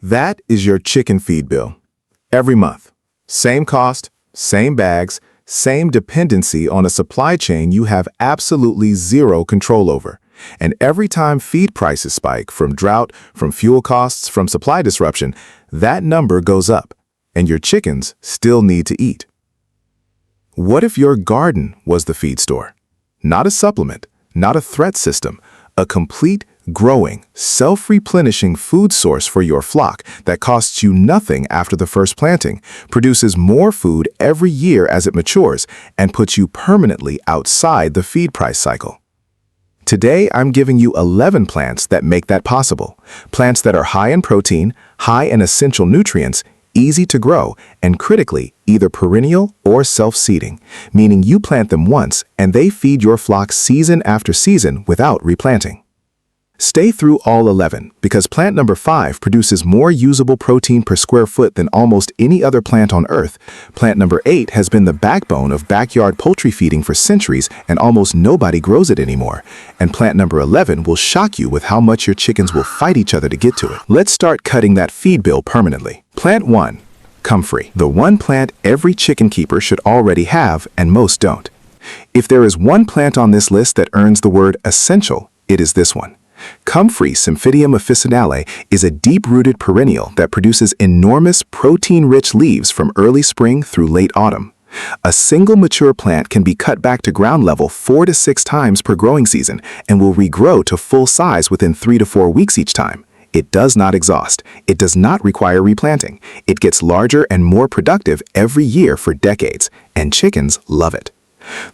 That is your chicken feed bill. Every month. Same cost, same bags, same dependency on a supply chain you have absolutely zero control over. And every time feed prices spike from drought, from fuel costs, from supply disruption, that number goes up, and your chickens still need to eat. What if your garden was the feed store? Not a supplement, not a threat system, a complete, growing, self-replenishing food source for your flock that costs you nothing after the first planting, produces more food every year as it matures, and puts you permanently outside the feed price cycle. Today, I'm giving you 11 plants that make that possible. Plants that are high in protein, high in essential nutrients, easy to grow, and critically, either perennial or self-seeding, meaning you plant them once and they feed your flock season after season without replanting. Stay through all 11 because plant number 5 produces more usable protein per square foot than almost any other plant on Earth. Plant number 8 has been the backbone of backyard poultry feeding for centuries and almost nobody grows it anymore. And plant number 11 will shock you with how much your chickens will fight each other to get to it. Let's start cutting that feed bill permanently. Plant 1. Comfrey. The one plant every chicken keeper should already have and most don't. If there is one plant on this list that earns the word essential, it is this one. Comfrey Symphydium officinale is a deep-rooted perennial that produces enormous protein-rich leaves from early spring through late autumn. A single mature plant can be cut back to ground level 4 to 6 times per growing season and will regrow to full size within 3 to 4 weeks each time. It does not exhaust. It does not require replanting. It gets larger and more productive every year for decades, and chickens love it.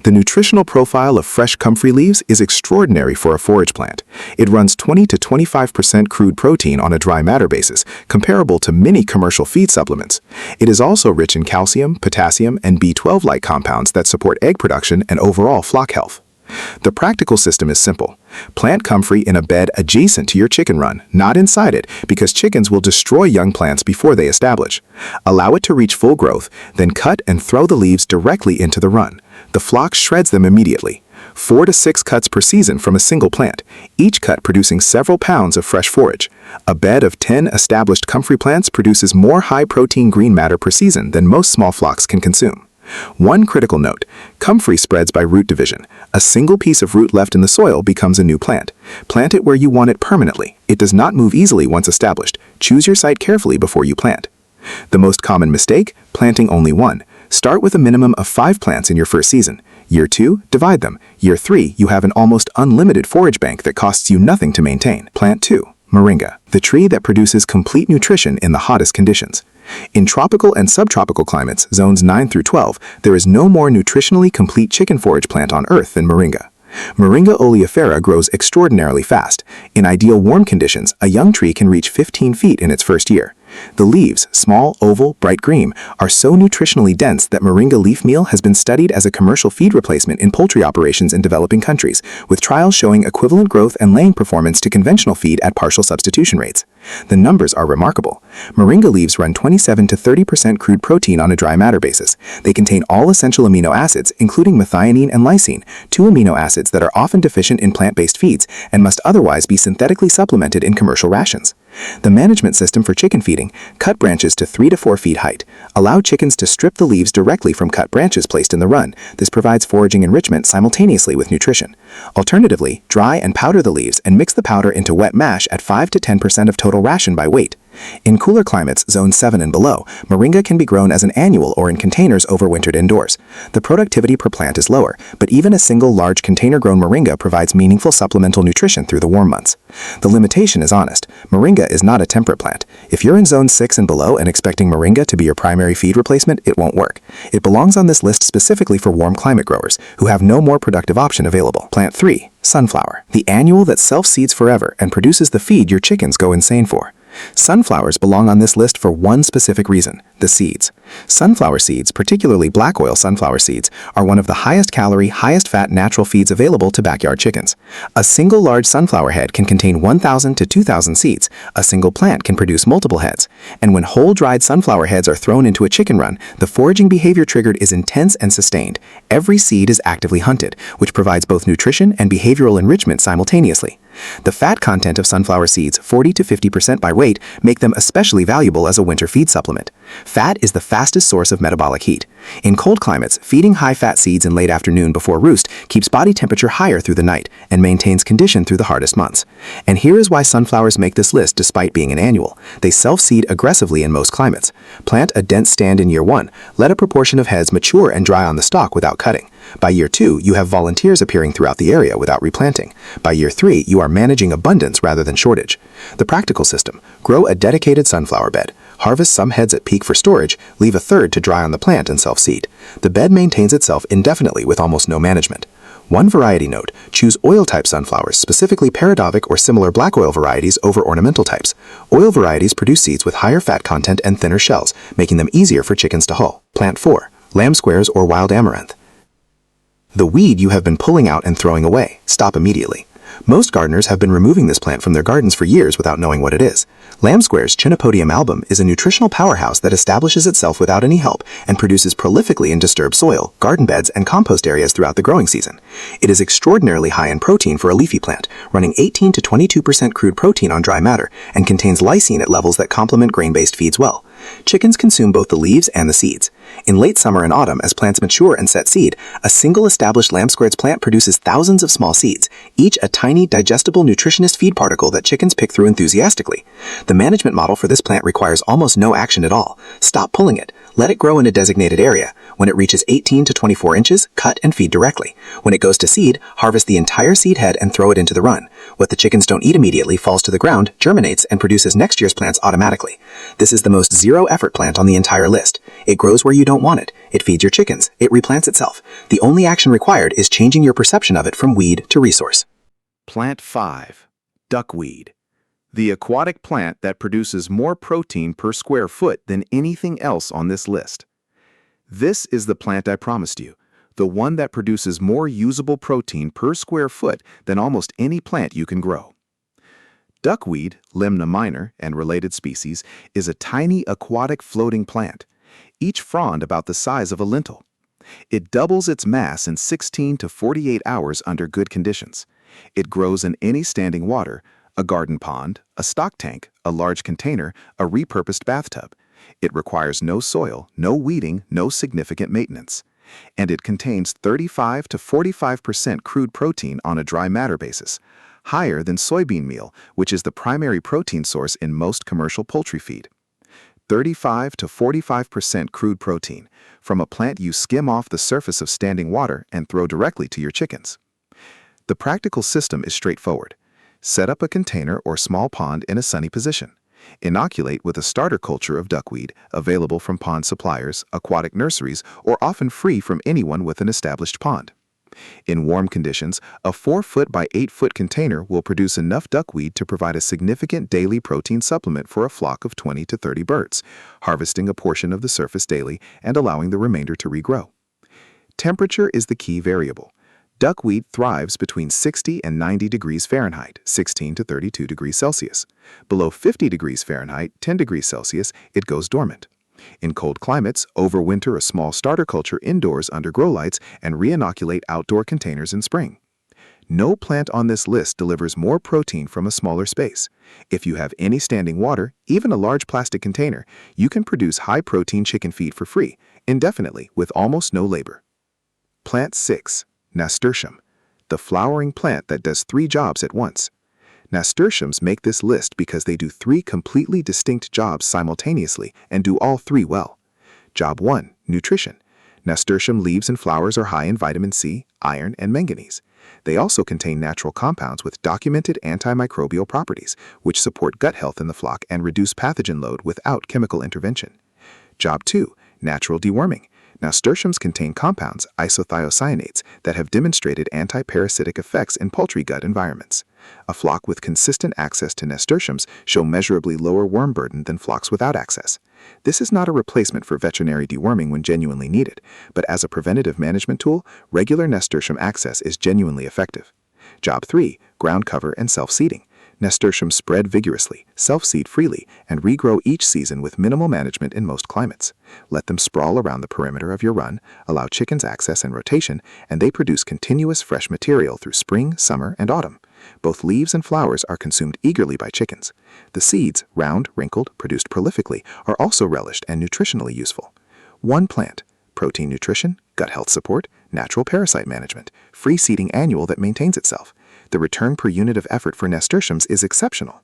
The nutritional profile of fresh comfrey leaves is extraordinary for a forage plant. It runs 20 to 25% crude protein on a dry matter basis, comparable to many commercial feed supplements. It is also rich in calcium, potassium, and B12-like compounds that support egg production and overall flock health. The practical system is simple. Plant comfrey in a bed adjacent to your chicken run, not inside it, because chickens will destroy young plants before they establish. Allow it to reach full growth, then cut and throw the leaves directly into the run. The flock shreds them immediately. 4 to 6 cuts per season from a single plant, each cut producing several pounds of fresh forage. A bed of 10 established comfrey plants produces more high-protein green matter per season than most small flocks can consume. One critical note, comfrey spreads by root division. A single piece of root left in the soil becomes a new plant. Plant it where you want it permanently. It does not move easily once established. Choose your site carefully before you plant. The most common mistake, planting only one. Start with a minimum of 5 plants in your first season. Year 2, divide them. Year 3, you have an almost unlimited forage bank that costs you nothing to maintain. Plant 2, moringa, the tree that produces complete nutrition in the hottest conditions. In tropical and subtropical climates, zones 9 through 12, there is no more nutritionally complete chicken forage plant on Earth than moringa. Moringa oleifera grows extraordinarily fast. In ideal warm conditions, a young tree can reach 15 feet in its first year. The leaves, small, oval, bright green, are so nutritionally dense that moringa leaf meal has been studied as a commercial feed replacement in poultry operations in developing countries, with trials showing equivalent growth and laying performance to conventional feed at partial substitution rates. The numbers are remarkable. Moringa leaves run 27 to 30% crude protein on a dry matter basis. They contain all essential amino acids, including methionine and lysine, 2 amino acids that are often deficient in plant-based feeds and must otherwise be synthetically supplemented in commercial rations. The management system for chicken feeding, cut branches to 3 to 4 feet height. Allow chickens to strip the leaves directly from cut branches placed in the run. This provides foraging enrichment simultaneously with nutrition. Alternatively, dry and powder the leaves and mix the powder into wet mash at 5 to 10% of total ration by weight. In cooler climates, zone 7 and below, moringa can be grown as an annual or in containers overwintered indoors. The productivity per plant is lower, but even a single large container-grown moringa provides meaningful supplemental nutrition through the warm months. The limitation is honest. Moringa is not a temperate plant. If you're in zone 6 and below and expecting moringa to be your primary feed replacement, it won't work. It belongs on this list specifically for warm climate growers who have no more productive option available. Plant 3. Sunflower, the annual that self-seeds forever and produces the feed your chickens go insane for. Sunflowers belong on this list for one specific reason: the seeds. Sunflower seeds, particularly black oil sunflower seeds, are one of the highest calorie, highest fat natural feeds available to backyard chickens. A single large sunflower head can contain 1,000 to 2,000 seeds. A single plant can produce multiple heads. And when whole dried sunflower heads are thrown into a chicken run, the foraging behavior triggered is intense and sustained. Every seed is actively hunted, which provides both nutrition and behavioral enrichment simultaneously. The fat content of sunflower seeds, 40 to 50% by weight, make them especially valuable as a winter feed supplement. Fat is the fastest source of metabolic heat. In cold climates, feeding high-fat seeds in late afternoon before roost keeps body temperature higher through the night and maintains condition through the hardest months. And here is why sunflowers make this list despite being an annual. They self-seed aggressively in most climates. Plant a dense stand in year 1, let a proportion of heads mature and dry on the stalk without cutting. By year 2, you have volunteers appearing throughout the area without replanting. By year 3, you are managing abundance rather than shortage. The practical system: grow a dedicated sunflower bed. Harvest some heads at peak for storage, leave a third to dry on the plant and self-seed. The bed maintains itself indefinitely with almost no management. One variety note: choose oil-type sunflowers, specifically Paradovic or similar black oil varieties over ornamental types. Oil varieties produce seeds with higher fat content and thinner shells, making them easier for chickens to hull. Plant 4. Lamb squares or wild amaranth. The weed you have been pulling out and throwing away. Stop immediately. Most gardeners have been removing this plant from their gardens for years without knowing what it is. Lamb squares Chenopodium album is a nutritional powerhouse that establishes itself without any help and produces prolifically in disturbed soil, garden beds, and compost areas throughout the growing season. It is extraordinarily high in protein for a leafy plant, running 18 to 22% crude protein on dry matter, and contains lysine at levels that complement grain-based feeds well. Chickens consume both the leaves and the seeds. In late summer and autumn, as plants mature and set seed, a single established lamb squares plant produces thousands of small seeds, each a tiny, digestible nutritionist feed particle that chickens pick through enthusiastically. The management model for this plant requires almost no action at all. Stop pulling it. Let it grow in a designated area. When it reaches 18 to 24 inches, cut and feed directly. When it goes to seed, harvest the entire seed head and throw it into the run. What the chickens don't eat immediately falls to the ground, germinates, and produces next year's plants automatically. This is the most zero-effort plant on the entire list. It grows where you don't want it. It feeds your chickens. It replants itself. The only action required is changing your perception of it from weed to resource. Plant 5. Duckweed. The aquatic plant that produces more protein per square foot than anything else on this list. This is the plant I promised you, the one that produces more usable protein per square foot than almost any plant you can grow. Duckweed, Limna minor, and related species, is a tiny aquatic floating plant, each frond about the size of a lentil. It doubles its mass in 16 to 48 hours under good conditions. It grows in any standing water, a garden pond, a stock tank, a large container, a repurposed bathtub. It requires no soil, no weeding, no significant maintenance. And it contains 35 to 45% crude protein on a dry matter basis, higher than soybean meal, which is the primary protein source in most commercial poultry feed. 35 to 45% crude protein from a plant you skim off the surface of standing water and throw directly to your chickens. The practical system is straightforward. Set up a container or small pond in a sunny position. Inoculate with a starter culture of duckweed available from pond suppliers, aquatic nurseries, or often free from anyone with an established pond. In warm conditions, a 4-foot by 8-foot container will produce enough duckweed to provide a significant daily protein supplement for a flock of 20 to 30 birds, harvesting a portion of the surface daily and allowing the remainder to regrow. Temperature is the key variable. Duckweed thrives between 60 and 90 degrees Fahrenheit, 16 to 32 degrees Celsius. Below 50 degrees Fahrenheit, 10 degrees Celsius, it goes dormant. In cold climates, overwinter a small starter culture indoors under grow lights and re-inoculate outdoor containers in spring. No plant on this list delivers more protein from a smaller space. If you have any standing water, even a large plastic container, you can produce high-protein chicken feed for free, indefinitely, with almost no labor. Plant 6. Nasturtium, the flowering plant that does 3 jobs at once. Nasturtiums make this list because they do 3 completely distinct jobs simultaneously and do all 3 well. Job 1. Nutrition. Nasturtium leaves and flowers are high in vitamin C, iron, and manganese. They also contain natural compounds with documented antimicrobial properties, which support gut health in the flock and reduce pathogen load without chemical intervention. Job 2. Natural deworming. Nasturtiums contain compounds, isothiocyanates, that have demonstrated anti-parasitic effects in poultry gut environments. A flock with consistent access to nasturtiums show measurably lower worm burden than flocks without access. This is not a replacement for veterinary deworming when genuinely needed, but as a preventative management tool, regular nasturtium access is genuinely effective. Job 3. Ground cover and self-seeding. Nasturtiums spread vigorously, self-seed freely, and regrow each season with minimal management in most climates. Let them sprawl around the perimeter of your run, allow chickens access and rotation, and they produce continuous fresh material through spring, summer, and autumn. Both leaves and flowers are consumed eagerly by chickens. The seeds, round, wrinkled, produced prolifically, are also relished and nutritionally useful. One plant: protein nutrition, gut health support, natural parasite management, free seeding annual that maintains itself. The return per unit of effort for nasturtiums is exceptional.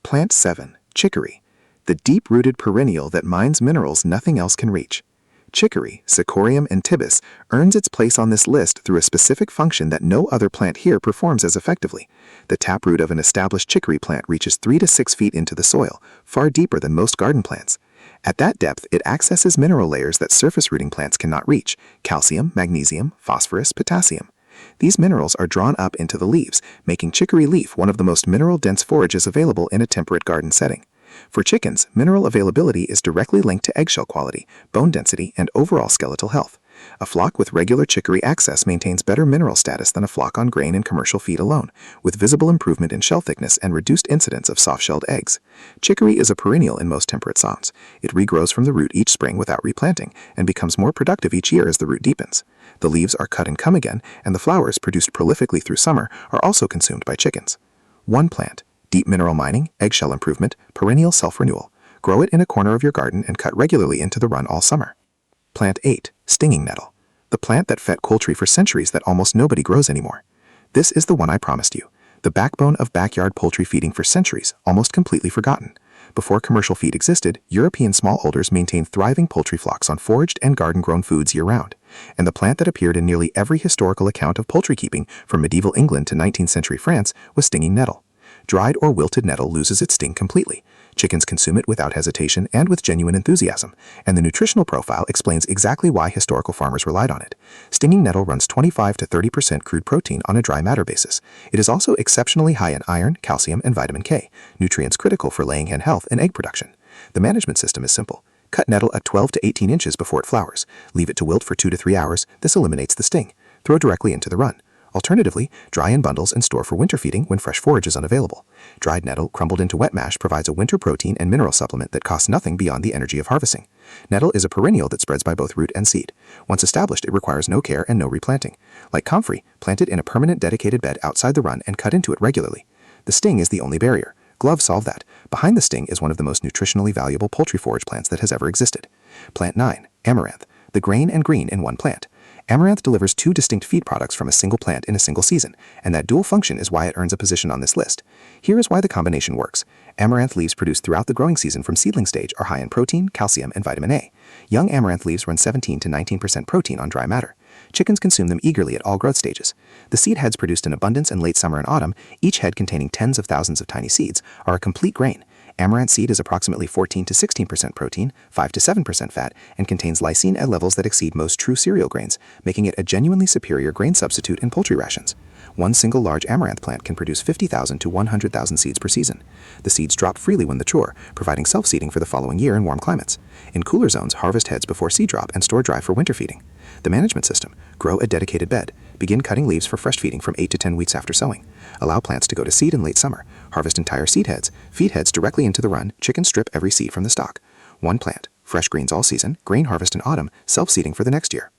Plant 7. Chicory, the deep-rooted perennial that mines minerals nothing else can reach. Chicory, Sicorium antibus, earns its place on this list through a specific function that no other plant here performs as effectively. The taproot of an established chicory plant reaches 3 to 6 feet into the soil, far deeper than most garden plants. At that depth, it accesses mineral layers that surface-rooting plants cannot reach: calcium, magnesium, phosphorus, potassium. These minerals are drawn up into the leaves, making chicory leaf one of the most mineral-dense forages available in a temperate garden setting. For chickens, mineral availability is directly linked to eggshell quality, bone density, and overall skeletal health. A flock with regular chicory access maintains better mineral status than a flock on grain and commercial feed alone, with visible improvement in shell thickness and reduced incidence of soft-shelled eggs. Chicory is a perennial in most temperate zones. It regrows from the root each spring without replanting, and becomes more productive each year as the root deepens. The leaves are cut and come again, and the flowers, produced prolifically through summer, are also consumed by chickens. One plant: deep mineral mining, eggshell improvement, perennial self-renewal. Grow it in a corner of your garden and cut regularly into the run all summer. Plant 8. Stinging nettle, the plant that fed poultry for centuries that almost nobody grows anymore. This is the one I promised you, the backbone of backyard poultry feeding for centuries, almost completely forgotten. Before commercial feed existed, European smallholders maintained thriving poultry flocks on foraged and garden-grown foods year-round. And the plant that appeared in nearly every historical account of poultry keeping, from medieval England to 19th century France, was stinging nettle. Dried or wilted nettle loses its sting completely. Chickens consume it without hesitation and with genuine enthusiasm, and the nutritional profile explains exactly why historical farmers relied on it. Stinging nettle runs 25 to 30% crude protein on a dry matter basis. It is also exceptionally high in iron, calcium, and vitamin K, nutrients critical for laying hen health and egg production. The management system is simple. Cut nettle at 12 to 18 inches before it flowers. Leave it to wilt for 2 to 3 hours. This eliminates the sting. Throw directly into the run. Alternatively, dry in bundles and store for winter feeding when fresh forage is unavailable. Dried nettle crumbled into wet mash provides a winter protein and mineral supplement that costs nothing beyond the energy of harvesting. Nettle is a perennial that spreads by both root and seed. Once established, it requires no care and no replanting. Like comfrey, plant it in a permanent dedicated bed outside the run and cut into it regularly. The sting is the only barrier. Gloves solve that. Behind the sting is one of the most nutritionally valuable poultry forage plants that has ever existed. Plant 9. Amaranth, the grain and green in one plant. Amaranth delivers 2 distinct feed products from a single plant in a single season, and that dual function is why it earns a position on this list. Here is why the combination works. Amaranth leaves produced throughout the growing season from seedling stage are high in protein, calcium, and vitamin A. Young amaranth leaves run 17 to 19% protein on dry matter. Chickens consume them eagerly at all growth stages. The seed heads produced in abundance in late summer and autumn, each head containing tens of thousands of tiny seeds, are a complete grain. Amaranth seed is approximately 14 to 16% protein, 5 to 7% fat, and contains lysine at levels that exceed most true cereal grains, making it a genuinely superior grain substitute in poultry rations. One single large amaranth plant can produce 50,000 to 100,000 seeds per season. The seeds drop freely when mature, providing self-seeding for the following year in warm climates. In cooler zones, harvest heads before seed drop and store dry for winter feeding. The management system: grow a dedicated bed. Begin cutting leaves for fresh feeding from 8 to 10 weeks after sowing. Allow plants to go to seed in late summer. Harvest entire seed heads. Feed heads directly into the run. Chickens strip every seed from the stalk. One plant: fresh greens all season. Grain harvest in autumn. Self-seeding for the next year.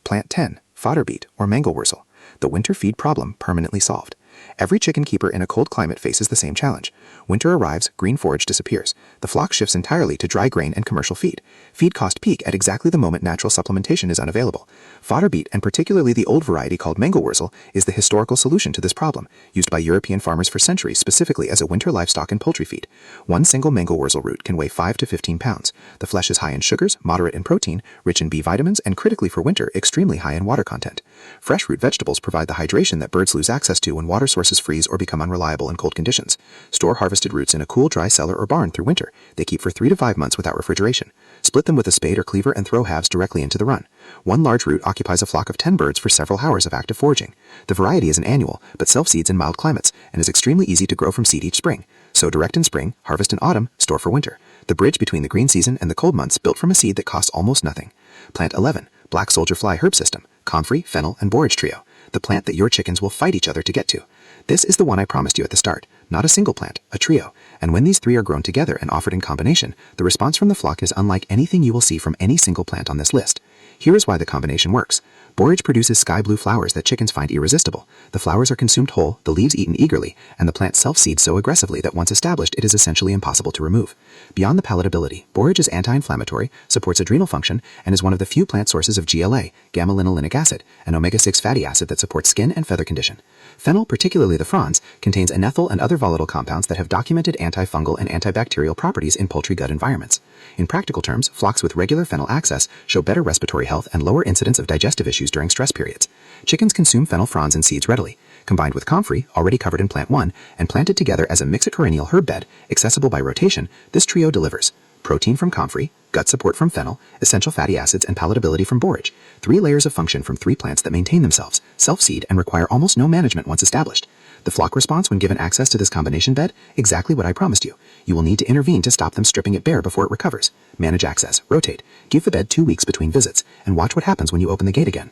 Plant 10. Fodder beet or mango wurzel, the winter feed problem permanently solved. Every chicken keeper in a cold climate faces the same challenge. Winter arrives, green forage disappears. The flock shifts entirely to dry grain and commercial feed. Feed cost peak at exactly the moment natural supplementation is unavailable. Fodder beet, and particularly the old variety called mango wurzel, is the historical solution to this problem, used by European farmers for centuries specifically as a winter livestock and poultry feed. One single mango wurzel root can weigh 5 to 15 pounds. The flesh is high in sugars, moderate in protein, rich in B vitamins, and critically for winter, extremely high in water content. Fresh root vegetables provide the hydration that birds lose access to when water sources freeze or become unreliable in cold conditions. Store harvested roots in a cool, dry cellar or barn through winter. They keep for 3 to 5 months without refrigeration. Split them with a spade or cleaver and throw halves directly into the run. One large root occupies a flock of 10 birds for several hours of active foraging. The variety is an annual, but self-seeds in mild climates, and is extremely easy to grow from seed each spring. Sow direct in spring, harvest in autumn, store for winter. The bridge between the green season and the cold months built from a seed that costs almost nothing. Plant 11. Black soldier fly herb system, comfrey, fennel, and borage trio, the plant that your chickens will fight each other to get to. This is the one I promised you at the start, not a single plant, a trio, and when these 3 are grown together and offered in combination, the response from the flock is unlike anything you will see from any single plant on this list. Here is why the combination works. Borage produces sky blue flowers that chickens find irresistible. The flowers are consumed whole, the leaves eaten eagerly, and the plant self-seeds so aggressively that once established it is essentially impossible to remove. Beyond the palatability, borage is anti-inflammatory, supports adrenal function, and is one of the few plant sources of GLA, gamma-linolenic acid, an omega-6 fatty acid that supports skin and feather condition. Fennel, particularly the fronds, contains anethyl and other volatile compounds that have documented antifungal and antibacterial properties in poultry gut environments. In practical terms, flocks with regular fennel access show better respiratory health and lower incidence of digestive issues during stress periods. Chickens consume fennel fronds and seeds readily. Combined with comfrey, already covered in plant 1, and planted together as a mixocarinneal herb bed, accessible by rotation, this trio delivers protein from comfrey, gut support from fennel, essential fatty acids, and palatability from borage. 3 layers of function from 3 plants that maintain themselves, self-seed, and require almost no management once established. The flock response when given access to this combination bed? Exactly what I promised you. You will need to intervene to stop them stripping it bare before it recovers. Manage access, rotate, give the bed 2 weeks between visits, and watch what happens when you open the gate again.